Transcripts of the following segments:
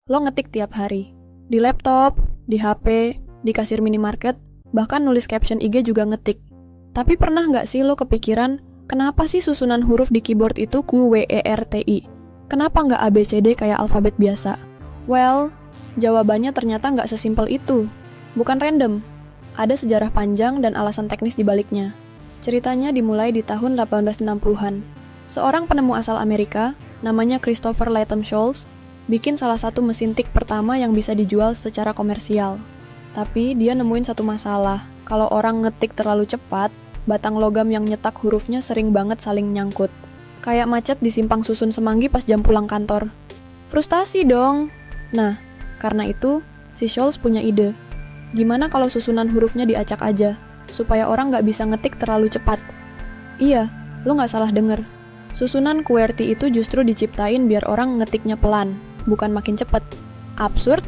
lo ngetik tiap hari. Di laptop, di HP, di kasir minimarket, bahkan nulis caption IG juga ngetik. Tapi pernah nggak sih lo kepikiran, kenapa sih susunan huruf di keyboard itu QWERTI? Kenapa nggak ABCD kayak alfabet biasa? Well, jawabannya ternyata nggak sesimpel itu. Bukan random. Ada sejarah panjang dan alasan teknis di baliknya. Ceritanya dimulai di tahun 1860-an. Seorang penemu asal Amerika, namanya Christopher Latham Scholes, bikin salah satu mesin tik pertama yang bisa dijual secara komersial. Tapi dia nemuin satu masalah. Kalau orang ngetik terlalu cepat, batang logam yang nyetak hurufnya sering banget saling nyangkut. Kayak macet di simpang susun Semanggi pas jam pulang kantor. Frustasi dong. Nah, karena itu, si Scholes punya ide. Gimana kalau susunan hurufnya diacak aja, supaya orang nggak bisa ngetik terlalu cepat? Iya, lo nggak salah denger. Susunan QWERTY itu justru diciptain biar orang ngetiknya pelan, bukan makin cepet. Absurd?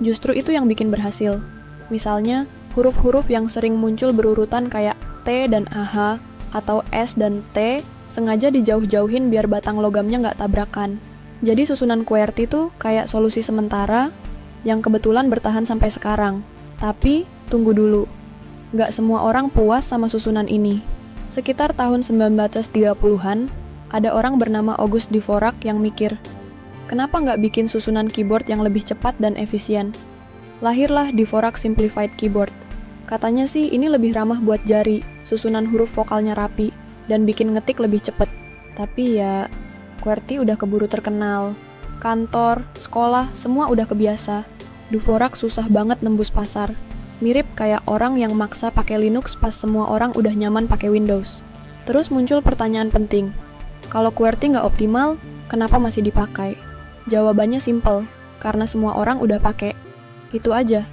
Justru itu yang bikin berhasil. Misalnya, huruf-huruf yang sering muncul berurutan kayak T dan AH, atau S dan T, sengaja dijauh-jauhin biar batang logamnya nggak tabrakan. Jadi susunan QWERTY itu kayak solusi sementara yang kebetulan bertahan sampai sekarang. Tapi, tunggu dulu. Nggak semua orang puas sama susunan ini. Sekitar tahun 1930-an, ada orang bernama August Dvorak yang mikir, kenapa nggak bikin susunan keyboard yang lebih cepat dan efisien? Lahirlah Dvorak Simplified Keyboard. Katanya sih ini lebih ramah buat jari, susunan huruf vokalnya rapi, dan bikin ngetik lebih cepet. Tapi ya, QWERTY udah keburu terkenal. Kantor, sekolah, semua udah kebiasa. Dvorak susah banget nembus pasar. Mirip kayak orang yang maksa pakai Linux pas semua orang udah nyaman pakai Windows. Terus muncul pertanyaan penting. Kalau QWERTY nggak optimal, kenapa masih dipakai? Jawabannya simple, karena semua orang udah pakai. Itu aja.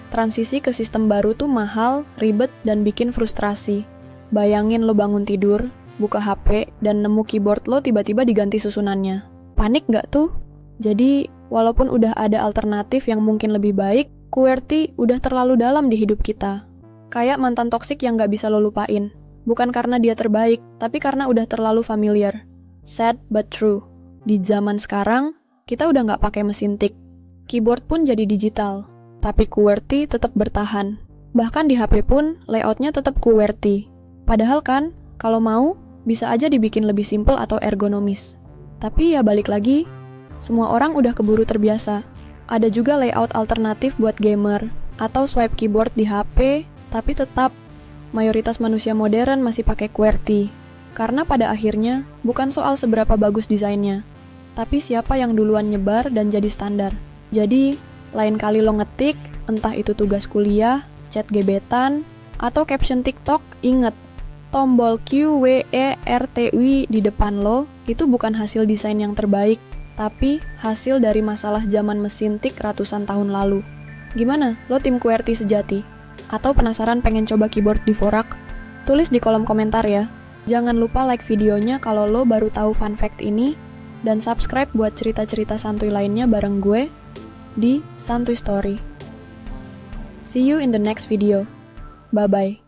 Transisi ke sistem baru tuh mahal, ribet, dan bikin frustrasi. Bayangin lo bangun tidur, buka HP, dan nemu keyboard lo tiba-tiba diganti susunannya. Panik nggak tuh? Jadi, walaupun udah ada alternatif yang mungkin lebih baik, QWERTY udah terlalu dalam di hidup kita. Kayak mantan toksik yang nggak bisa lo lupain. Bukan karena dia terbaik, tapi karena udah terlalu familiar. Sad but true. Di zaman sekarang, kita udah nggak pakai mesin tik. Keyboard pun jadi digital. Tapi QWERTY tetap bertahan. Bahkan di HP pun, layoutnya tetap QWERTY. Padahal kan, kalau mau, bisa aja dibikin lebih simpel atau ergonomis. Tapi ya balik lagi, semua orang udah keburu terbiasa. Ada juga layout alternatif buat gamer, atau swipe keyboard di HP, tapi tetap, mayoritas manusia modern masih pakai QWERTY. Karena pada akhirnya, bukan soal seberapa bagus desainnya, tapi siapa yang duluan nyebar dan jadi standar. Jadi, lain kali lo ngetik, entah itu tugas kuliah, chat gebetan, atau caption TikTok, inget, tombol QWERTY di depan lo itu bukan hasil desain yang terbaik, tapi hasil dari masalah zaman mesin tik ratusan tahun lalu. Gimana? Lo tim QWERTY sejati? Atau penasaran pengen coba keyboard Dvorak? Tulis di kolom komentar ya. Jangan lupa like videonya kalau lo baru tahu fun fact ini, dan subscribe buat cerita-cerita santuy lainnya bareng gue di Santuy Story. See you in the next video. Bye-bye.